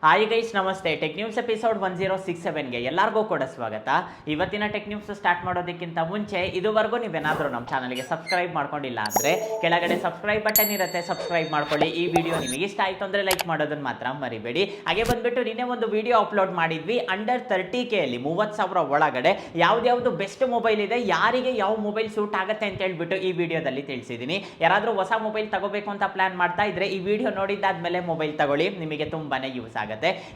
Hi guys, ನಮಸ್ತೆ. Tech news episode 1067ಗೆ ಎಲ್ಲರಿಗೂ ಕೂಡ ಸ್ವಾಗತ. ಇವತ್ತಿನ ಟೆಕ್ ನ್ಯೂಸ್ ಸ್ಟಾರ್ಟ್ ಮಾಡೋದಕ್ಕಿಂತ ಮುಂಚೆ ಇದುವರೆಗೂ ನೀವೇನಾದರೂ ನಮ್ಮ ಚಾನಲ್ಗೆ ಸಬ್ಸ್ಕ್ರೈಬ್ ಮಾಡ್ಕೊಂಡಿಲ್ಲ ಅಂದರೆ ಕೆಳಗಡೆ ಸಬ್ಸ್ಕ್ರೈಬ್ ಬಟನ್ ಇರುತ್ತೆ, ಸಬ್ಸ್ಕ್ರೈಬ್ ಮಾಡ್ಕೊಳ್ಳಿ. ಈ ವಿಡಿಯೋ ನಿಮಗೆ ಇಷ್ಟ ಆಯಿತು ಅಂದರೆ ಲೈಕ್ ಮಾಡೋದನ್ನು ಮಾತ್ರ ಮರಿಬೇಡಿ. ಹಾಗೆ ಬಂದುಬಿಟ್ಟು ನಿನ್ನೆ ಒಂದು ವಿಡಿಯೋ ಅಪ್ಲೋಡ್ ಮಾಡಿದ್ವಿ. ಅಂಡರ್ 30Kಯಲ್ಲಿ 30,000 ಒಳಗಡೆ ಯಾವ್ದು ಬೆಸ್ಟ್ ಮೊಬೈಲ್ ಇದೆ, ಯಾರಿಗೆ ಯಾವ ಮೊಬೈಲ್ ಸೂಟ್ ಆಗುತ್ತೆ ಅಂತ ಹೇಳ್ಬಿಟ್ಟು ಈ ವಿಡಿಯೋದಲ್ಲಿ ತಿಳಿಸಿದ್ದೀನಿ. ಯಾರಾದರೂ ಹೊಸ ಮೊಬೈಲ್ ತಗೋಬೇಕು ಅಂತ ಪ್ಲಾನ್ ಮಾಡ್ತಾ ಇದ್ರೆ ಈ ವಿಡಿಯೋ ನೋಡಿದ್ದಾದ್ಮೇಲೆ ಮೊಬೈಲ್ ತಗೊಳ್ಳಿ, ನಿಮಗೆ ತುಂಬಾನೇ ಯೂಸ್ ಆಗುತ್ತೆ.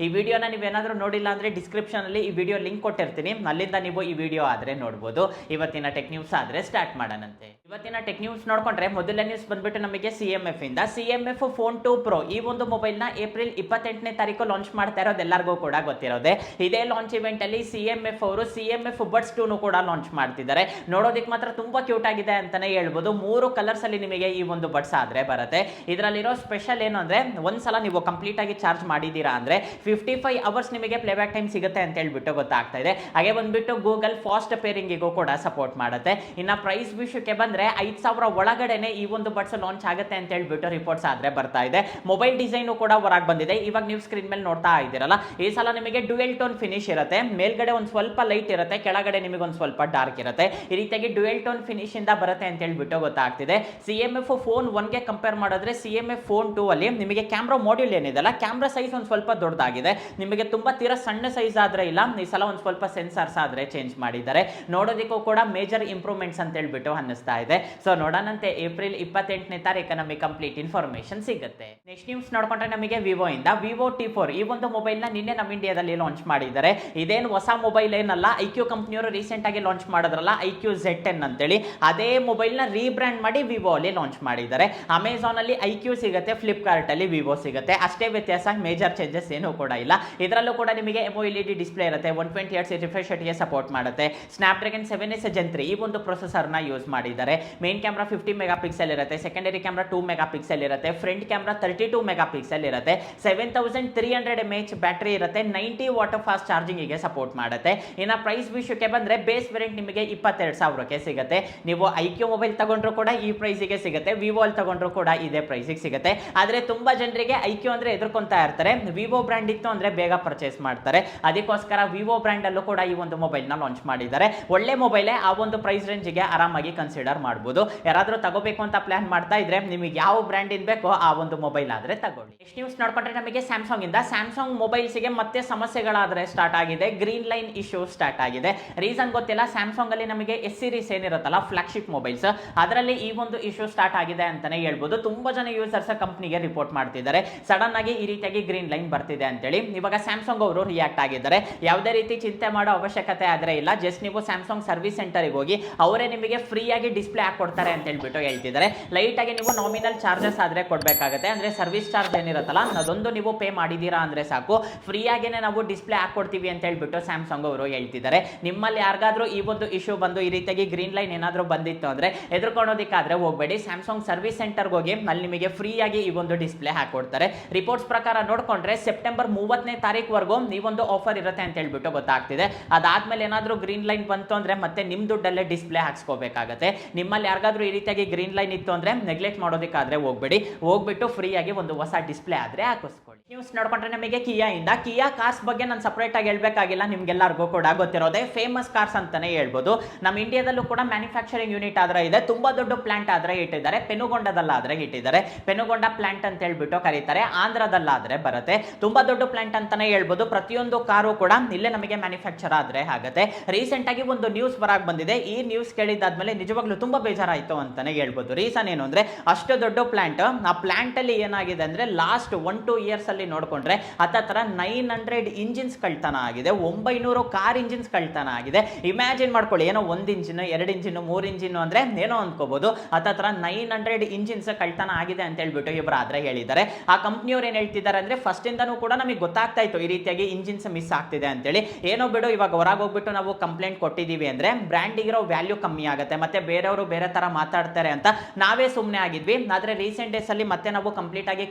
ಈ ವಿಡಿಯೋನ ನೀವೇನಾದ್ರೂ ನೋಡಿಲ್ಲ ಅಂದ್ರೆ ಡಿಸ್ಕ್ರಿಪ್ಷನ್ ಅಲ್ಲಿ ಈ ವಿಡಿಯೋ ಲಿಂಕ್ ಕೊಟ್ಟಿರ್ತೀನಿ, ಅಲ್ಲಿಂದ ನೀವು ಈ ವಿಡಿಯೋ ಆದ್ರೆ ನೋಡಬಹುದು. ಇವತ್ತಿನ ಟೆಕ್ ನ್ಯೂಸ್ ಆದ್ರೆ ಸ್ಟಾರ್ಟ್ ಮಾಡೋಣಂತೆ. ಇವತ್ತಿನ ಟೆಕ್ ನ್ಯೂಸ್ ನೋಡ್ಕೊಂಡ್ರೆ ಮೊದಲನೇ ನ್ಯೂಸ್ ಬಂದ್ಬಿಟ್ಟು ನಮಗೆ CMF ಇಂದ. CMF ಫೋನ್ 2 Pro ಈ ಒಂದು ಮೊಬೈಲ್ ನ ಏಪ್ರಿಲ್ 28ನೇ ತಾರೀಕು ಲಾಂಚ್ ಮಾಡ್ತಾ ಇರೋದು ಎಲ್ಲರಿಗೂ ಕೂಡ ಗೊತ್ತಿರೋದೆ. ಇದೇ ಲಾಂಚ್ ಇವೆಂಟ್ ಅಲ್ಲಿ CMF ಅವರು CMF Buds 2 ಕೂಡ ಲಾಂಚ್ ಮಾಡ್ತಿದ್ದಾರೆ. ನೋಡೋದಕ್ಕೆ ಮಾತ್ರ ತುಂಬಾ ಕ್ಯೂಟ್ ಆಗಿದೆ ಅಂತಾನೆ ಹೇಳ್ಬೋದು. 3 ಕಲರ್ಸ್ ಅಲ್ಲಿ ನಿಮಗೆ ಈ ಒಂದು ಬಡ್ಸ್ ಆದ್ರೆ ಬರುತ್ತೆ. ಇದರಲ್ಲಿರೋ ಸ್ಪೆಷಲ್ ಏನು ಅಂದ್ರೆ ಒಂದ್ಸಲ ನೀವು ಕಂಪ್ಲೀಟ್ ಆಗಿ ಚಾರ್ಜ್ ಮಾಡಿದೀರಾ ಅಂದ್ರೆ 55 ಅವರ್ಸ್ ನಿಮಗೆ ಪ್ಲೇಬ್ಯಾಕ್ ಟೈಮ್ ಸಿಗುತ್ತೆ ಅಂತ ಹೇಳ್ಬಿಟ್ಟು ಗೊತ್ತಾಗ್ತಾ ಇದೆ. ಹಾಗೆ ಬಂದ್ಬಿಟ್ಟು ಗೂಗಲ್ ಫಾಸ್ಟ್ ಪೇರಿಂಗಿಗೂ ಕೂಡ ಸಪೋರ್ಟ್ ಮಾಡುತ್ತೆ. ಇನ್ನ ಪ್ರೈಸ್ ವಿಷಯಕ್ಕೆ ಬಂದ್ರೆ 5,000 ಒಳಗಡೆನೆ ಈ ಒಂದು ಬಡ್ಸ್ ಲಾಂಚ್ ಆಗುತ್ತೆ ಅಂತ ಹೇಳ್ಬಿಟ್ಟು ರಿಪೋರ್ಟ್ಸ್ ಆದ್ರೆ ಬರ್ತಾ ಇದೆ. ಮೊಬೈಲ್ ಡಿಸೈನ್ ಕೂಡ ಹೊರಗೆ ಬಂದಿದೆ. ಇವಾಗ ನೀವು ಸ್ಕ್ರೀನ್ ಮೇಲೆ ನೋಡ್ತಾ ಇದ್ದೀರಲ್ಲ, ಈ ಸಲ ನಿಮಗೆ ಡ್ಯುಯಲ್ ಟೋನ್ ಫಿನಿಶ್ ಇರುತ್ತೆ. ಮೇಲ್ಗಡೆ ಒಂದು ಸ್ವಲ್ಪ ಲೈಟ್ ಇರುತ್ತೆ, ಕೆಳಗಡೆ ನಿಮಗೆ ಒಂದು ಸ್ವಲ್ಪ ಡಾರ್ಕ್ ಇರುತ್ತೆ. ಈ ರೀತಿಯಾಗಿ ಡ್ಯುಯಲ್ ಟೋನ್ ಫಿನಿಶ್ ಇಂದ ಬರುತ್ತೆ ಅಂತ ಹೇಳ್ಬಿಟ್ಟು ಗೊತ್ತಾಗ್ತಿದೆ. CMF ಫೋನ್ 1ಗೆ ಕಂಪೇರ್ ಮಾಡಿದ್ರೆ CMF ಫೋನ್ 2 ಅಲ್ಲಿ ನಿಮಗೆ ಕ್ಯಾಮ್ರಾ ಮಾಡ್ಯೂಲ್ ಏನಿದೆಲ್ಲ, ಕ್ಯಾಮ್ರಾ ಸೈಜ್ ಒಂದು ಸ್ವಲ್ಪ ದೊಡ್ಡದಾಗಿದೆ. ನಿಮಗೆ ತುಂಬಾ ತೀರಾ ಸಣ್ಣ ಸೈಜ್ ಆದ್ರೆ ಇಲ್ಲ, ಈ ಸಲ ಒಂದು ಸ್ವಲ್ಪ ಸೆನ್ಸಾರ್ಸ್ ಆದ್ರೆ ಚೇಂಜ್ ಮಾಡಿದ್ದಾರೆ. ನೋಡೋದಕ್ಕೂ ಕೂಡ ಮೇಜರ್ ಇಂಪ್ರೂವ್ಮೆಂಟ್ಸ್ ಅಂತ ಹೇಳ್ಬಿಟ್ಟು ಅನ್ನಿಸ್ತಾ ಇದೆ. ಸೊ ನೋಡೋಣಂತೆ ಏಪ್ರಿಲ್ 28ನೇ ತಾರೀಕು ನಮಗೆ ಕಂಪ್ಲೀಟ್ ಇನ್ಫಾರ್ಮೇಶನ್ ಸಿಗುತ್ತೆ. ನೆಕ್ಸ್ಟ್ ನ್ಯೂಸ್ ನೋಡ್ಕೊಂಡ್ರೆ ನಮಗೆ ವಿವೋ ಇಂದ ವಿವೋ T4 ಈ ಒಂದು ಮೊಬೈಲ್ ನ ನಿನ್ನೆ ನಮ್ಮ ಇಂಡಿಯಾದಲ್ಲಿ ಲಾಂಚ್ ಮಾಡಿದ್ದಾರೆ. ಇದೇನು ಹೊಸ ಮೊಬೈಲ್ ಏನಲ್ಲ, IQ ಕಂಪನಿಯವರು ರೀಸೆಂಟ್ ಆಗಿ ಲಾಂಚ್ ಮಾಡಿದ್ರಲ್ಲ IQ Z10 ಅಂತೇಳಿ, ಅದೇ ಮೊಬೈಲ್ ನ ರೀಬ್ರ್ಯಾಂಡ್ ಮಾಡಿ ವಿವೋ ಅಲ್ಲಿ ಲಾಂಚ್ ಮಾಡಿದ್ದಾರೆ. ಅಮೆಝಾನ್ ಅಲ್ಲಿ IQ ಸಿಗುತ್ತೆ, ಫ್ಲಿಪ್ಕಾರ್ಟ್ ಅಲ್ಲಿ ವಿವೋ ಸಿಗುತ್ತೆ, ಅಷ್ಟೇ ವ್ಯತ್ಯಾಸ, ಮೇಜರ್ ಚೇಂಜಸ್ ಏನು ಕೂಡ ಇಲ್ಲ. ಇದರಲ್ಲೂ ಕೂಡ ನಿಮಗೆ AMOLED ಡಿಸ್ಪ್ಲೇ ಇರುತ್ತೆ, 120 Hz ರಿಫ್ರೆಶ್ ರೇಟ್ಗೆ ಸಪೋರ್ಟ್ ಮಾಡುತ್ತೆ. ಸ್ನ್ಯಾಪ್ಡ್ರ್ಯಾಗನ್ 7S Gen 3 ಈ ಒಂದು ಪ್ರೊಸೆಸರ್ ನ ಯೂಸ್ ಮಾಡಿದ್ದಾರೆ. ಮೇನ್ ಕ್ಯಾಮ್ರಾ 50 ಮೆಗಾ ಪಿಕ್ಸೆಲ್ ಇರುತ್ತೆ, ಸೆಕೆಂಡರಿ ಕ್ಯಾಮ್ರಾ 2 ಮೆಗಾ ಪಿಕ್ಸೆಲ್ ಇರುತ್ತೆ, ಫ್ರಂಟ್ ಕ್ಯಾಮ್ರಾ 32 ಮೆಗಾ ಪಿಕ್ಸೆಲ್ ಇರುತ್ತೆ, 7300 mAh ಬ್ಯಾಟರಿ ಇರುತ್ತೆ, 90 ವಾಟ್ ಫಾಸ್ಟ್ ಚಾರ್ಜಿಂಗ್ ಗೆ ಸಪೋರ್ಟ್ ಮಾಡುತ್ತೆ. ಇನ್ನು ಪ್ರೈಸ್ ವಿಷಯಕ್ಕೆ ಬಂದ್ರೆ ಬೇಸ್ ವೇರಿಯಂಟ್ ನಿಮಗೆ 22,000ಕ್ಕೆ ಸಿಗುತ್ತೆ. ನೀವು IQ ಮೊಬೈಲ್ ತಗೊಂಡ್ರು ಕೂಡ ಈ ಪ್ರೈಸಿಗೆ ಸಿಗುತ್ತೆ, ವಿವೋ ಅಲ್ಲಿ ತಗೊಂಡ್ರು ಕೂಡ ಇದೇ ಪ್ರೈಸಿಗೆ ಸಿಗುತ್ತೆ. ಆದ್ರೆ ತುಂಬಾ ಜನರಿಗೆ IQ ಅಂದ್ರೆ ಎದುರ್ಕೊಂತಾ ಇರ್ತಾರೆ, ವಿವೋ ಬ್ರ್ಯಾಂಡ್ ಇತ್ತು ಅಂದ್ರೆ ಬೇಗ ಪರ್ಚೇಸ್ ಮಾಡ್ತಾರೆ. ಅದಕ್ಕೋಸ್ಕರ ವಿವೋ ಬ್ರ್ಯಾಂಡ್ ಅಲ್ಲೂ ಕೂಡ ಈ ಒಂದು ಮೊಬೈಲ್ ನ ಲಾಂಚ್ ಮಾಡಿದ್ದಾರೆ. ಒಳ್ಳೆ ಮೊಬೈಲ್, ಆ ಒಂದು ಪ್ರೈಸ್ ರೇಂಜ್ ಗೆ ಆರಾಮಾಗಿ ಕನ್ಸಿಡರ್ ಮಾಡಬಹುದು. ಯಾರಾದ್ರೂ ತಗೋಬೇಕು ಅಂತ ಪ್ಲಾನ್ ಮಾಡ್ತಾ ಇದ್ರೆ ನಿಮಗೆ ಯಾವ ಬ್ರ್ಯಾಂಡ್ ಇರಬೇಕೋ ಆ ಒಂದು ಮೊಬೈಲ್ ಆದ್ರೆ ತಗೊಳ್ಳಿ. ನೆಕ್ಸ್ಟ್ ನ್ಯೂಸ್ ನೋಡ್ಕೊಂಡ್ರೆ ನಮಗೆ ಸ್ಯಾಮ್ಸಂಗ್ ಇಂದ. ಸ್ಯಾಮ್ಸಂಗ್ ಮೊಬೈಲ್ಸ್ ಗೆ ಮತ್ತೆ ಸಮಸ್ಯೆಗಳಾದ್ರೆ ಸ್ಟಾರ್ಟ್ ಆಗಿದೆ, ಗ್ರೀನ್ ಲೈನ್ ಇಶ್ಯೂ ಸ್ಟಾರ್ಟ್ ಆಗಿದೆ. ರೀಸನ್ ಗೊತ್ತಿಲ್ಲ. ಸ್ಯಾಮ್ಸಂಗ್ ಅಲ್ಲಿ ನಮಗೆ S ಸೀರೀಸ್ ಏನಿರುತ್ತಲ್ಲ, ಫ್ಲಾಗ್ಶಿಪ್ ಮೊಬೈಲ್ಸ್, ಅದರಲ್ಲಿ ಈ ಒಂದು ಇಶ್ಯೂ ಸ್ಟಾರ್ಟ್ ಆಗಿದೆ ಅಂತಾನೆ ಹೇಳ್ಬೋದು. ತುಂಬಾ ಜನ ಯೂಸರ್ಸ್ ಕಂಪನಿಗೆ ರಿಪೋರ್ಟ್ ಮಾಡ್ತಿದ್ದಾರೆ, ಸಡನ್ ಆಗಿ ಈ ರೀತಿಯಾಗಿ ಗ್ರೀನ್ ಲೈನ್ ಬರ್ತಿದೆ ಅಂತೇಳಿ. ಇವಾಗ ಸ್ಯಾಮ್ಸಂಗ್ ಅವರು ರಿಯಾಕ್ಟ್ ಆಗಿದ್ದಾರೆ. ಯಾವುದೇ ರೀತಿ ಚಿಂತೆ ಮಾಡೋ ಅವಶ್ಯಕತೆ ಆದ್ರೆ ಇಲ್ಲ, ಜಸ್ಟ್ ನೀವು ಸ್ಯಾಮ್ಸಂಗ್ ಸರ್ವಿಸ್ ಸೆಂಟರ್ಗೆ ಹೋಗಿ ಅವರೇ ನಿಮಗೆ ಫ್ರೀ ಆಗಿ ಡಿಸ್ಪ್ಲೇ ಹಾಕೊಡ್ತಾರೆ ಅಂತ ಹೇಳ್ಬಿಟ್ಟು ಹೇಳ್ತಿದ್ದಾರೆ. ಲೈಟ್ ಆಗಿ ನೀವು ನಾಮಿನಲ್ ಚಾರ್ಜಸ್ ಆದ್ರೆ ಕೊಡಬೇಕಾಗುತ್ತೆ, ಅಂದ್ರೆ ಸರ್ವಿಸ್ ಚಾರ್ಜ್ ಏನಿರುತ್ತಲ್ಲ ಅದೊಂದು ನೀವು ಪೇ ಮಾಡಿದೀರಾ ಅಂದ್ರೆ ಸಾಕು, ಫ್ರೀ ಆಗೇನೆ ನಾವು ಡಿಸ್ಪ್ಲೇ ಹಾಕೊಡ್ತೀವಿ ಅಂತ ಹೇಳ್ಬಿಟ್ಟು ಸ್ಯಾಮ್ಸಂಗ್ ಅವರು ಹೇಳ್ತಿದ್ದಾರೆ. ನಿಮ್ಮಲ್ಲಿ ಯಾರಿಗಾದ್ರೂ ಈ ಒಂದು ಇಶ್ಯೂ ಬಂದು ಈ ರೀತಿಯಾಗಿ ಗ್ರೀನ್ ಲೈನ್ ಏನಾದರೂ ಬಂದಿತ್ತು ಅಂದ್ರೆ ಎದುರ್ಕೊಳ್ಳೋದಕ್ಕಾದ್ರೆ ಹೋಗಬೇಡಿ, ಸ್ಯಾಮ್ಸಂಗ್ ಸರ್ವಿಸ್ ಸೆಂಟರ್ಗೆ ಹೋಗಿ ಅಲ್ಲಿ ನಿಮಗೆ ಫ್ರೀ ಆಗಿ ಈ ಒಂದು ಡಿಸ್ಪ್ಲೇ ಹಾಕೊಡ್ತಾರೆ. ರಿಪೋರ್ಟ್ಸ್ ಪ್ರಕಾರ ನೋಡ್ಕೊಂಡ್ರೆ ಸೆಪ್ಟೆಂಬರ್ 30ನೇ ತಾರೀಕುವರೆಗೂ ಈ ಒಂದು ಆಫರ್ ಇರುತ್ತೆ ಅಂತ ಹೇಳ್ಬಿಟ್ಟು ಗೊತ್ತಾಗ್ತಿದೆ. ಅದಾದ್ಮೇಲೆ ಏನಾದರೂ ಗ್ರೀನ್ ಲೈನ್ ಬಂತು ಅಂದ್ರೆ ಮತ್ತೆ ನಿಮ್ ದುಡ್ಡಲ್ಲೇ ಡಿಸ್ಪ್ಲೇ ಹಾಕ್ಸ್ಕೋಬೇಕಾಗತ್ತೆ. ನಿಮ್ಮಲ್ಲಿ ಯಾರಿಗಾದ್ರೂ ಈ ರೀತಿಯಾಗಿ ಗ್ರೀನ್ ಲೈನ್ ಇತ್ತು ಅಂದ್ರೆ ನೆಗ್ಲೆಕ್ಟ್ ಮಾಡೋದಕ್ಕಾದ್ರೆ ಹೋಗ್ಬೇಡಿ, ಹೋಗ್ಬಿಟ್ಟು ಫ್ರೀ ಆಗಿ ಒಂದು ಹೊಸ ಡಿಸ್ಪ್ಲೇ ಆದ್ರೆ ಹಾಕಿಸ್ಕೊಳ್ಳಿ. ನ್ಯೂಸ್ ನೋಡ್ಕೊಂಡ್ರೆ ನಮಗೆ ಕಿಯಾ ಇಂದ. ಕಿಯಾ ಕಾರ್ಸ್ ಬಗ್ಗೆ ನಾನು ಸಪರೇಟ್ ಆಗಿ ಹೇಳ್ಬೇಕಾಗಿಲ್ಲ, ನಿಮ್ಗೆಲ್ಲರಿಗೂ ಕೂಡ ಗೊತ್ತಿರೋದೆ, ಫೇಮಸ್ ಕಾರ್ಸ್ ಅಂತಾನೆ ಹೇಳ್ಬೋದು. ನಮ್ಮ ಇಂಡಿಯಾದಲ್ಲೂ ಕೂಡ ಮ್ಯಾನುಫ್ಯಾಕ್ಚರಿಂಗ್ ಯೂನಿಟ್ ಆದ್ರೆ ಇದೆ, ತುಂಬಾ ದೊಡ್ಡ ಪ್ಲಾಂಟ್ ಆದ್ರೆ ಇಟ್ಟಿದ್ದಾರೆ. ಪೆನುಗೊಂಡದಲ್ಲಾದ್ರೆ ಇಟ್ಟಿದ್ದಾರೆ, ಪೆನುಗೊಂಡ ಪ್ಲಾಂಟ್ ಅಂತ ಹೇಳ್ಬಿಟ್ಟು ಕರೀತಾರೆ. ಆಂಧ್ರದಲ್ಲಾದ್ರೆ ಬರುತ್ತೆ, ತುಂಬಾ ದೊಡ್ಡ ಪ್ಲಾಂಟ್ ಅಂತಾನೆ ಹೇಳ್ಬೋದು. ಪ್ರತಿಯೊಂದು ಕಾರು ಕೂಡ ಇಲ್ಲೇ ನಮಗೆ ಮ್ಯಾನುಫ್ಯಾಕ್ಚರ್ ಆದ್ರೆ ಆಗುತ್ತೆ. ರೀಸೆಂಟ್ ಆಗಿ ಒಂದು ನ್ಯೂಸ್ ಹೊರಗೆ ಬಂದಿದೆ. ಈ ನ್ಯೂಸ್ ಕೇಳಿದಾದ್ಮೇಲೆ ನಿಜವಾಗ್ಲೂ ತುಂಬಾ ಬೇಜಾರಾಯ್ತು ಅಂತಾನೆ ಹೇಳ್ಬೋದು. ರೀಸನ್ ಏನು ಅಂದ್ರೆ ಅಷ್ಟು ದೊಡ್ಡ ಪ್ಲಾಂಟ್, ಆ ಪ್ಲಾಂಟ್ ಅಲ್ಲಿ ಏನಾಗಿದೆ ಅಂದ್ರೆ ಲಾಸ್ಟ್ 1-2 ಇಯರ್ಸ್ ಅಲ್ಲಿ ನೋಡ್ಕೊಂಡ್ರೆ ಹತ್ತತ್ರ 900 ಇಂಜಿನ್ಸ್ ಕಳ್ತನ ಆಗಿದೆ, 900 ಕಾರ್ ಇಂಜಿನ್ಸ್ ಕಳ್ತನ ಆಗಿದೆ. ಇಮ್ಯಾಜಿನ್ ಮಾಡ್ಕೊಳ್ಳಿ, ಏನೋ 1 ಇಂಜಿನ್ 2 ಇಂಜಿನ್ 3 ಇಂಜಿನ್ ಅಂದ್ರೆ ಏನೋ ಅನ್ಕೋಬಹುದು, ಹತ್ತತ್ರ 900 ಇಂಜಿನ್ಸ್ ಕಳ್ತನ ಆಗಿದೆ ಅಂತ ಹೇಳ್ಬಿಟ್ಟು ಇಬ್ಬರು ಆದ್ರೆ ಹೇಳಿದ್ದಾರೆ. ಆ ಕಂಪ್ನಿಯವ್ರು ಏನ್ ಹೇಳ್ತಿದ್ದಾರೆ ಅಂದ್ರೆ ಫಸ್ಟ್ ಇಂದನೂ ಕೂಡ ನಮಗೆ ಗೊತ್ತಾಗ್ತಾ ಇತ್ತು ಈ ರೀತಿಯಾಗಿ ಇಂಜಿನ್ಸ್ ಮಿಸ್ ಆಗ್ತಿದೆ ಅಂತೇಳಿ. ಏನೋ ಬಿಡು, ಇವಾಗ ಹೊರಗೆ ಹೋಗ್ಬಿಟ್ಟು ನಾವು ಕಂಪ್ಲೇಂಟ್ ಕೊಟ್ಟಿದ್ದೀವಿ ಅಂದ್ರೆ ಬ್ರ್ಯಾಂಡಿಗಿರೋ ವ್ಯಾಲ್ಯೂ ಕಮ್ಮಿ ಆಗುತ್ತೆ, ಮತ್ತೆ ಬೇರೆಯವರು ಅವರು ಬೇರೆ ತರ ಮಾತಾಡ್ತಾರೆ ಅಂತ ನಾವೇ ಸುಮ್ಮನೆ ಆಗಿದ್ವಿ. ಆದ್ರೆ ರೀಸೆಂಟ್ ಡೇಸ್ ಅಲ್ಲಿ ಮತ್ತೆ ನಾವು ಕಂಪ್ಲೀಟ್ ಆಗಿ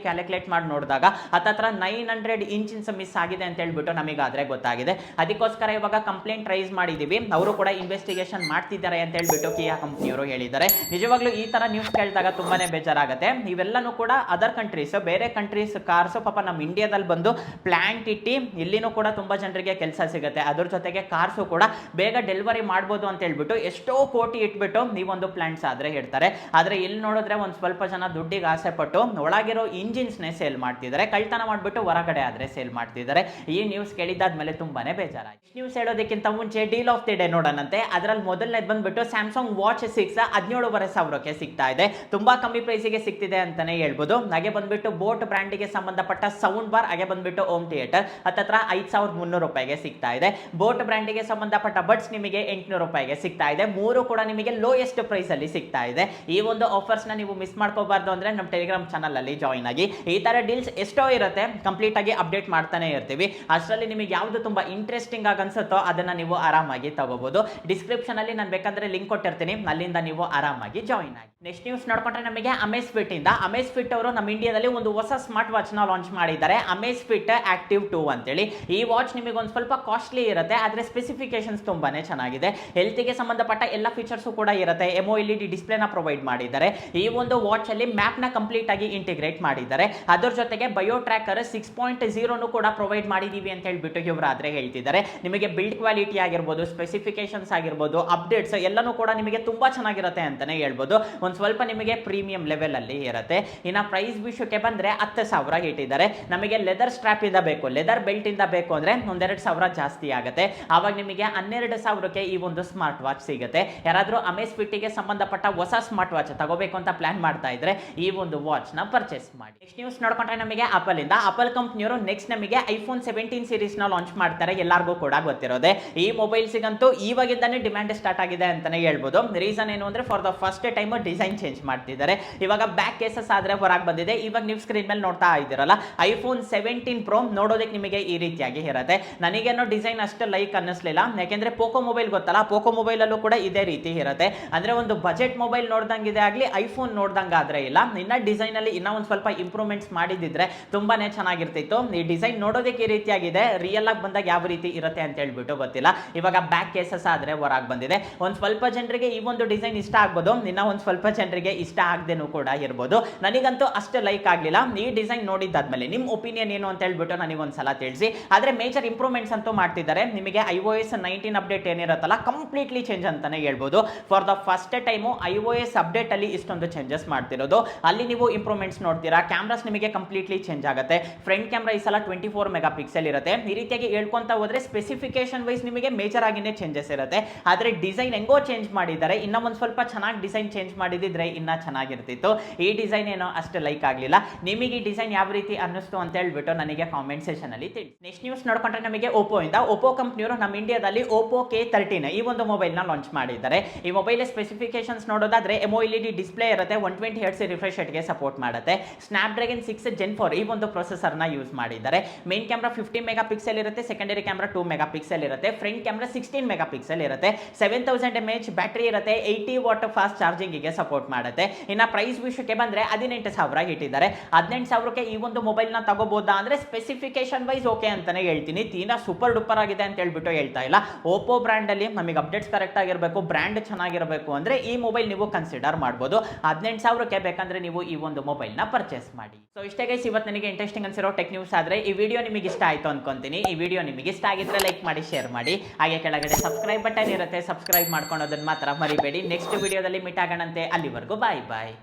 ಕ್ಯಾಲ್ಕುಲೇಟ್ ಮಾಡಿ ನೋಡಿದಾಗ ಹತ್ತತ್ರ 900 ಇಂಚಿನ್ಸ್ ಮಿಸ್ ಆಗಿದೆ ಅಂತ ಹೇಳ್ಬಿಟ್ಟು ನಮಗಾದ್ರೆ ಗೊತ್ತಾಗಿದೆ. ಅದಕ್ಕೋಸ್ಕರ ಇವಾಗ ಕಂಪ್ಲೇಂಟ್ ರೈಸ್ ಮಾಡಿದೀವಿ. ಅವರು ಕೂಡ ಇನ್ವೆಸ್ಟಿಗೇಷನ್ ಮಾಡ್ತಿದ್ದಾರೆ ಅಂತ ಹೇಳ್ಬಿಟ್ಟು ಕಿಯಾ ಕಂಪ್ನಿಯವರು ಹೇಳಿದ್ದಾರೆ. ನಿಜವಾಗ್ಲೂ ಈ ತರ ನ್ಯೂಸ್ ಕೇಳಿದಾಗ ತುಂಬಾನೇ ಬೇಜಾರಾಗುತ್ತೆ. ಇವೆಲ್ಲನೂ ಕೂಡ ಅದರ್ ಕಂಟ್ರೀಸ್, ಬೇರೆ ಕಂಟ್ರೀಸ್ ಕಾರ್ಸ್ ಪಾಪ ನಮ್ಮ ಇಂಡಿಯಾದಲ್ಲಿ ಬಂದು ಪ್ಲಾಂಟ್ ಇಟ್ಟು ಇಲ್ಲಿನೂ ಕೂಡ ತುಂಬಾ ಜನರಿಗೆ ಕೆಲಸ ಸಿಗುತ್ತೆ. ಅದ್ರ ಜೊತೆಗೆ ಕಾರ್ಸು ಕೂಡ ಬೇಗ ಡೆಲಿವರಿ ಮಾಡ್ಬೋದು ಅಂತ ಹೇಳ್ಬಿಟ್ಟು ಎಷ್ಟೋ ಕೋಟಿ ಇಟ್ಬಿಟ್ಟು ನೀವೊಂದು ಪ್ಲಾಂಟ್ಸ್ ಆದ್ರೆ ಹೇಳ್ತಾರೆ. ಆದ್ರೆ ಇಲ್ಲಿ ನೋಡಿದ್ರೆ ಒಂದ್ ಸ್ವಲ್ಪ ಜನ ದುಡ್ಡಿಗೆ ಆಸೆ ಪಟ್ಟು ಒಳಗಿರೋ ಇಂಜಿನ್ಸ್ ನೇ ಸೇಲ್ ಮಾಡ್ತಿದ್ದಾರೆ, ಕಳ್ತನ ಮಾಡ್ಬಿಟ್ಟು ಹೊರಗಡೆ ಆದ್ರೆ ಸೇಲ್ ಮಾಡ್ತಿದ್ದಾರೆ. ಈ ನ್ಯೂಸ್ ಕೇಳಿದಾದ್ಮೇಲೆ ತುಂಬಾನೇ ಬೇಜಾರಾಯ್ತು. ನ್ಯೂಸ್ ಹೇಳೋದಕ್ಕಿಂತ ಮುಂಚೆ ಡೀಲ್ ಆಫ್ ದಿ ಡೇ ನೋಡೋಣಂತೆ. ಅದ್ರಲ್ಲಿ ಮೊದಲನೇದು ಬಂದ್ಬಿಟ್ಟು ಸ್ಯಾಮ್ಸಂಗ್ ವಾಚ್ 6 17,500ಕ್ಕೆ ಸಿಗ್ತಾ ಇದೆ. ತುಂಬಾ ಕಮ್ಮಿ ಪ್ರೈಸಿಗೆ ಸಿಗ್ತಿದೆ ಅಂತಾನೆ ಹೇಳ್ಬೋದು. ಹಾಗೆ ಬಂದ್ಬಿಟ್ಟು ಬೋಟ್ ಬ್ರ್ಯಾಂಡಿಗೆ ಸಂಬಂಧಪಟ್ಟ ಸೌಂಡ್ ಬಾರ್, ಹಾಗೆ ಬಂದ್ಬಿಟ್ಟು ಹೋಮ್ ಥಿಯೇಟರ್ ಹತ್ತತ್ರ 5,300 ರೂಪಾಯಿಗೆ ಸಿಗ್ತಾ ಇದೆ. ಬೋಟ್ ಬ್ರ್ಯಾಂಡಿಗೆ ಸಂಬಂಧಪಟ್ಟ ಬಡ್ಸ್ ನಿಮಗೆ 800 ರೂಪಾಯಿಗೆ ಸಿಗ್ತಾ ಇದೆ. ಮೂರು ಕೂಡ ನಿಮಗೆ ಲೋಯೆಸ್ಟ್ ಪ್ರೈಸ್ ಅಲ್ಲಿ ಸಿಗ್ತಾ ಇದೆ. ಈ ಒಂದು ಆಫರ್ಸ್ ನ ನೀವು ಮಿಸ್ ಮಾಡ್ಕೋಬಾರ್ದು ಅಂದ್ರೆ ನಮ್ಮ ಟೆಲಿಗ್ರಾಮ್ ಚಾನಲ್ ಅಲ್ಲಿ ಜಾಯಿನ್ ಆಗಿ. ಈ ತರ ಡೀಲ್ಸ್ ಎಷ್ಟೋ ಇರುತ್ತೆ, ಕಂಪ್ಲೀಟ್ ಆಗಿ ಅಪ್ಡೇಟ್ ಮಾಡ್ತಾನೆ ಇರ್ತೀವಿ. ಅಷ್ಟರಲ್ಲಿ ನಿಮಗೆ ಯಾವ್ದು ತುಂಬಾ ಇಂಟ್ರೆಸ್ಟಿಂಗ್ ಆಗಿ ಅನ್ಸುತ್ತೋ ಅದನ್ನ ನೀವು ಆರಾಮಾಗಿ ತಗೋಬಹುದು. ಡಿಸ್ಕ್ರಿಪ್ಷನ್ ಅಲ್ಲಿ ನಾನು ಬೇಕಾದ್ರೆ ಲಿಂಕ್ ಕೊಟ್ಟಿರ್ತೀನಿ, ಅಲ್ಲಿಂದ ನೀವು ಆರಾಮಾಗಿ ಜಾಯಿನ್ ಆಗಿ. ನೆಕ್ಸ್ಟ್ ನ್ಯೂಸ್ ನೋಡ್ಕೊಂಡ್ರೆ ನಮಗೆ ಅಮೇಸ್ಫಿಟ್ ಇಂದ. ಅಮೇಸ್ಫಿಟ್ ಅವರು ನಮ್ಮ ಇಂಡಿಯಾದಲ್ಲಿ ಒಂದು ಹೊಸ ಸ್ಮಾರ್ಟ್ ವಾಚ್ ನ ಲಾಂಚ್ ಮಾಡಿದ್ದಾರೆ, ಅಮೇಸ್ಫಿಟ್ ಆಕ್ಟಿವ್ 2 ಅಂತೇಳಿ. ಈ ವಾಚ್ ನಿಮಗೆ ಒಂದು ಸ್ವಲ್ಪ ಕಾಸ್ಟ್ಲಿ ಇರುತ್ತೆ, ಆದ್ರೆ ಸ್ಪೆಸಿಫಿಕೇಶನ್ಸ್ ತುಂಬಾನೇ ಚೆನ್ನಾಗಿದೆ. ಹೆಲ್ತ್ಗೆ ಸಂಬಂಧಪಟ್ಟ ಎಲ್ಲ ಫೀಚರ್ಸ್ ಕೂಡ ಇರುತ್ತೆ. MOLED ಡಿಸ್ಪ್ಲೇನ ಪ್ರೊವೈಡ್ ಮಾಡಿದ್ದಾರೆ. ಈ ಒಂದು ವಾಚ್ ಅಲ್ಲಿ ಮ್ಯಾಪ್ ನ ಕಂಪ್ಲೀಟ್ ಆಗಿ ಇಂಟಿಗ್ರೇಟ್ ಮಾಡಿದ್ದಾರೆ. ಅದರ ಜೊತೆಗೆ ಬಯೋ ಟ್ರ್ಯಾಕರ್ 6.0 ಕೂಡ ಪ್ರೊವೈಡ್ ಮಾಡಿದೀವಿ ಅಂತ ಹೇಳ್ಬಿಟ್ಟು ಇವರಾದ್ರೆ ಹೇಳ್ತಿದ್ದಾರೆ. ನಿಮಗೆ ಬಿಲ್ಡ್ ಕ್ವಾಲಿಟಿ ಆಗಿರ್ಬೋದು, ಸ್ಪೆಸಿಫಿಕೇಶನ್ಸ್ ಆಗಿರ್ಬೋದು, ಅಪ್ಡೇಟ್ಸ್ ಎಲ್ಲನೂ ಕೂಡ ನಿಮಗೆ ತುಂಬಾ ಚೆನ್ನಾಗಿರುತ್ತೆ ಅಂತಾನೆ ಹೇಳ್ಬೋದು. ಒಂದು ಸ್ವಲ್ಪ ನಿಮಗೆ ಪ್ರೀಮಿಯಂ ಲೆವೆಲ್ ಅಲ್ಲಿ ಇರುತ್ತೆ. ಇನ್ನ ಪ್ರೈಸ್ ವಿಷಯಕ್ಕೆ ಬಂದ್ರೆ 10,000 ಇಟ್ಟಿದ್ದಾರೆ. ನಮಗೆ ಲೆದರ್ ಸ್ಟ್ರಾಪ್ ಇಂದ ಬೇಕು, ಲೆದರ್ ಬೆಲ್ಟ್ ಇಂದ ಬೇಕು ಅಂದ್ರೆ 1,2,000 ಜಾಸ್ತಿ ಆಗುತ್ತೆ. ಆವಾಗ ನಿಮಗೆ 12,000ಕ್ಕೆ ಈ ಒಂದು ಸ್ಮಾರ್ಟ್ ವಾಚ್ ಸಿಗುತ್ತೆ. ಯಾರಾದ್ರೂ ಅಮೇಸ್ಫಿಟ್ ಗೆ ಸಂಬಂಧಪಟ್ಟ ಹೊಸ ಸ್ಮಾರ್ಟ್ ವಾಚ್ ತಗೋಬೇಕು ಅಂತ ಪ್ಲಾನ್ ಮಾಡ್ತಾ ಇದ್ರೆ ಈ ಒಂದು ವಾಚ್ ನ ಪರ್ಚೇಸ್ ಮಾಡಿ. ನೆಕ್ಸ್ಟ್ ನ್ಯೂಸ್ ನೋಡ್ಕೊಂಡ್ರೆ ನಮಗೆ ಆಪಲ್ ಇಂದ. ಆಪಲ್ ಕಂಪ್ನಿಯವರು ನೆಕ್ಸ್ಟ್ ನಮಗೆ ಐಫೋನ್ 17 ಸೀರೀಸ್ ನ ಲಾಂಚ್ ಮಾಡ್ತಾರೆ. ಎಲ್ಲರಿಗೂ ಕೂಡ ಗೊತ್ತಿರೋದೆ. ಈ ಮೊಬೈಲ್ಸ್ಗಂತೂ ಇವಾಗಿಂದಾನೇ ಡಿಮ್ಯಾಂಡ್ ಸ್ಟಾರ್ಟ್ ಆಗಿದೆ ಅಂತಾನೆ ಹೇಳ್ಬೋದು. ರೀಸನ್ ಏನು ಅಂದ್ರೆ for the first time design change ಮಾಡ್ತಿದ್ದಾರೆ. ಇವಾಗ ಬ್ಯಾಕ್ ಕೇಸಸ್ ಆದ್ರೆ ಹೊರಗೆ ಬಂದಿದೆ. ಇವಾಗ ನೀವು ಸ್ಕ್ರೀನ್ ಮೇಲೆ ನೋಡ್ತಾ ಇದ್ದೀರಲ್ಲ, ಐಫೋನ್ 17 Pro ನೋಡೋದಕ್ಕೆ ನಿಮಗೆ ಈ ರೀತಿಯಾಗಿ ಇರುತ್ತೆ. ನನಗೇನೋ ಡಿಸೈನ್ ಅಷ್ಟು ಲೈಕ್ ಅನ್ನಿಸ್ಲಿಲ್ಲ, ಯಾಕೆಂದ್ರೆ ಪೋಕೋ ಮೊಬೈಲ್ ಗೊತ್ತಲ್ಲ, ಪೋಕೋ ಮೊಬೈಲ್ ಅಲ್ಲೂ ಕೂಡ ಇದೇ ರೀತಿ ಇರುತ್ತೆ. ಅಂದ್ರೆ ಒಂದು ಬಜೆಟ್ ಮೊಬೈಲ್ ನೋಡ್ದಂಗಿದೆ ಆಗ್ಲಿ, ಐಫೋನ್ ನೋಡ್ದಂಗ ಆದ್ರೆ ಇಲ್ಲ. ಇನ್ನ ಡಿಸೈನ್ ಅಲ್ಲಿ ಇನ್ನ ಒಂದು ಸ್ವಲ್ಪ ಇಂಪ್ರೂವ್ಮೆಂಟ್ಸ್ ಮಾಡಿದಿದ್ರೆ ತುಂಬಾನೇ ಚೆನ್ನಾಗಿರ್ತಿತ್ತು. ಈ ಡಿಸೈನ್ ನೋಡೋದಕ್ಕೆ ಈ ರೀತಿಯಾಗಿದೆ, ರಿಯಲ್ ಆಗಿ ಬಂದಾಗ ಯಾವ ರೀತಿ ಇರುತ್ತೆ ಅಂತ ಹೇಳ್ಬಿಟ್ಟು ಗೊತ್ತಿಲ್ಲ. ಇವಾಗ ಬ್ಯಾಕ್ ಕೇಸಸ್ ಆದ್ರೆ ಹೊರಗೆ ಬಂದಿದೆ. ಒಂದ್ ಸ್ವಲ್ಪ ಜನರಿಗೆ ಈ ಒಂದು ಡಿಸೈನ್ ಇಷ್ಟ ಆಗ್ಬೋದು, ಇನ್ನ ಒಂದ್ ಸ್ವಲ್ಪ ಜನರಿಗೆ ಇಷ್ಟ ಆಗದೇನು ಕೂಡ ಇರ್ಬೋದು. ನನಗಂತೂ ಅಷ್ಟು ಲೈಕ್ ಆಗ್ಲಿಲ್ಲ. ಈ ಡಿಸೈನ್ ನೋಡಿದ್ದಾದ್ಮೇಲೆ ನಿಮ್ ಒಪಿನಿಯನ್ ಏನು ಅಂತ ಹೇಳ್ಬಿಟ್ಟು ನನಗೊಂದ್ಸಲ ತಿಳಿಸಿ. ಆದ್ರೆ ಮೇಜರ್ ಇಂಪ್ರೂವ್ಮೆಂಟ್ಸ್ ಅಂತೂ ಮಾಡ್ತಿದ್ದಾರೆ. ನಿಮಗೆ iOS 19 ಅಪ್ಡೇಟ್ ಏನಿರುತ್ತಲ್ಲ, ಕಂಪ್ಲೀಟ್ಲಿ ಚೇಂಜ್ ಅಂತಾನೆ ಹೇಳ್ಬೋದು. For the first time iOS update ಅಲ್ಲಿ ಇಷ್ಟೊಂದು ಚೇಂಜಸ್ ಮಾಡ್ತಿರೋದು. ಅಲ್ಲಿ ನೀವು ಇಂಪ್ರೂವ್ಮೆಂಟ್ಸ್ ನೋಡ್ತೀರಾ. ಕ್ಯಾಮ್ರಾಸ್ ನಿಮಗೆ ಕಂಪ್ಲೀಟ್ಲಿ ಚೇಂಜ್ ಆಗುತ್ತೆ. ಫ್ರಂಟ್ ಕ್ಯಾಮ್ರಾ ಈ ಸಲ 24 ಮೆಗಾ ಪಿಕ್ಸೆಲ್ ಇರುತ್ತೆ. ಈ ರೀತಿಯಾಗಿ ಹೇಳ್ಕೊಂತ ಹೋದ್ರೆ ಸ್ಪೆಸಿಫಿಕೇಶನ್ ವೈಸ್ ನಿಮಗೆ ಮೇಜರ್ ಆಗಿನೇ ಚೇಂಜಸ್ ಇರುತ್ತೆ. ಆದ್ರೆ ಡಿಸೈನ್ ಹೆಂಗೋ ಚೇಂಜ್ ಮಾಡಿದ್ದಾರೆ. ಇನ್ನ ಒಂದ್ ಸ್ವಲ್ಪ ಚೆನ್ನಾಗಿ ಡಿಸೈನ್ ಚೇಂಜ್ ಮಾಡಿದಿದ್ರೆ ಇನ್ನ ಚೆನ್ನಾಗಿರ್ತಿತ್ತು. ಈ ಡಿಸೈನ್ ಏನೋ ಅಷ್ಟು ಲೈಕ್ ಆಗ್ಲಿಲ್ಲ. ನಿಮಗೆ ಈ ಡಿಸೈನ್ ಯಾವ ರೀತಿ ಅನ್ನಿಸ್ತು ಅಂತ ಹೇಳ್ಬಿಟ್ಟು ನನಗೆ ಕಾಮೆಂಟ್ ಸೆಕ್ಷನ್ ಅಲ್ಲಿ ತಿಳಿಸಿ. ನೆಕ್ಸ್ಟ್ ನ್ಯೂಸ್ ನೋಡ್ಕೊಂಡ್ರೆ ನಮಗೆ ಓಪೋ ಇಂದ. ಓಪೋ ಕಂಪ್ನಿಯವರು ನಮ್ಮ ಇಂಡಿಯಾದಲ್ಲಿ ಓಪೋ K13 ಈ ಒಂದು ಮೊಬೈಲ್ ನ ಲಾಂಚ್ ಮಾಡಿದ್ದಾರೆ. ಈ ಮೊಬೈಲ್ ಸ್ಪೆಸಿಫಿಕೇಶನ್ಸ್ ನೋಡೋದಾದ್ರೆ MOLED ಡಿಸ್ಪ್ಲೇ ಇರುತ್ತೆ, 120 Hz ರಿಫ್ರೆಶ್ ರೇಟ್ ಗೆ ಸಪೋರ್ಟ್ ಮಾಡುತ್ತೆ. ಸ್ನ್ಯಾಪ್ಡ್ರ್ಯಾಗನ್ 6 Gen 4 ಈ ಒಂದು ಪ್ರೊಸೆಸರ್ ನ ಯೂಸ್ ಮಾಡಿದ್ದಾರೆ. ಮೇನ್ ಕ್ಯಾಮ್ರಾ 50 ಮೆಗಾ ಪಿಕ್ಸೆಲ್ ಇರುತ್ತೆ, ಸೆಕೆಂಡರಿ ಕ್ಯಾಮ್ರಾ 2 ಮೆಗಾ ಪಿಕ್ಸೆಲ್ ಇರುತ್ತೆ, ಫ್ರಂಟ್ ಕ್ಯಾಮ್ರಾ 16 ಮೆಗಾ ಪಿಕ್ಸೆಲ್ ಇರುತ್ತೆ, 7000 mAh ಬ್ಯಾಟರಿ ಇರುತ್ತೆ, 80 ವಾಟ್ ಫಾಸ್ಟ್ ಚಾರ್ಜಿಂಗ್ ಗೆ ಸಪೋರ್ಟ್ ಮಾಡುತ್ತೆ. ಇನ್ನ ಪ್ರೈಸ್ ವಿಷಯಕ್ಕೆ ಬಂದ್ರೆ 18,000 ಇಟ್ಟಿದ್ದಾರೆ. 18,000ಕ್ಕೆ ಈ ಒಂದು ಮೊಬೈಲ್ ನ ತಗೋಬಹುದಾ ಅಂದ್ರೆ ಸ್ಪೆಸಿಫಿಕೇಶನ್ ವೈಸ್ ಓಕೆ ಅಂತಾನೆ ಹೇಳ್ತೀನಿ. ತೀರಾ ಸೂಪರ್ ಡೂಪರ್ ಆಗಿದೆ ಅಂತ ಹೇಳ್ಬಿಟ್ಟು ಹೇಳ್ತಾ ಇಲ್ಲ. ಓಪೋ ಬ್ರ್ಯಾಂಡ್ ಅಲ್ಲಿ ನಮಗೆ ಅಪ್ಡೇಟ್ಸ್ ಕರೆಕ್ಟ್ ಆಗಿರಬೇಕು, ಬ್ರ್ಯಾಂಡ್ ಚೆನ್ನಾಗಿರಬೇಕು ಅಂದ್ರೆ ಈ ಮೊಬೈಲ್ ನೀವು ಕನ್ಸಿಡರ್ ಮಾಡಬಹುದು. 18,000ಕ್ಕೆ ಬೇಕಂದ್ರೆ ನೀವು ಈ ಒಂದು ಮೊಬೈಲ್ ನ ಪರ್ಚೇಸ್ ಮಾಡಿ. ಸೊ ಇಷ್ಟೇ ಗೈಸ್, ಇವತ್ತು ನನಗೆ ಇಂಟ್ರೆಸ್ಟಿಂಗ್ ಅನ್ಸಿರೋ ಟೆಕ್ ನ್ಯೂಸ್ ಆದ್ರೆ ಈ ವಿಡಿಯೋ ನಿಮಗೆ ಇಷ್ಟ ಆಯ್ತು ಅನ್ಕೊಂತೀನಿ. ಈ ವಿಡಿಯೋ ನಿಮಗೆ ಇಷ್ಟ ಆಗಿದ್ರೆ ಲೈಕ್ ಮಾಡಿ, ಶೇರ್ ಮಾಡಿ. ಹಾಗೆ ಕೆಳಗಡೆ ಸಬ್ಸ್ಕ್ರೈಬ್ ಬಟನ್ ಇರುತ್ತೆ, ಸಬ್ಸ್ಕ್ರೈಬ್ ಮಾಡ್ಕೊಳೋದನ್ನ ಮಾತ್ರ ಮರಿಬೇಡಿ. ನೆಕ್ಸ್ಟ್ ವಿಡಿಯೋದಲ್ಲಿ ಮೀಟ್ ಆಗೋಣಂತೆ. ಅಲ್ಲಿವರೆಗೂ ಬಾಯ್ ಬಾಯ್.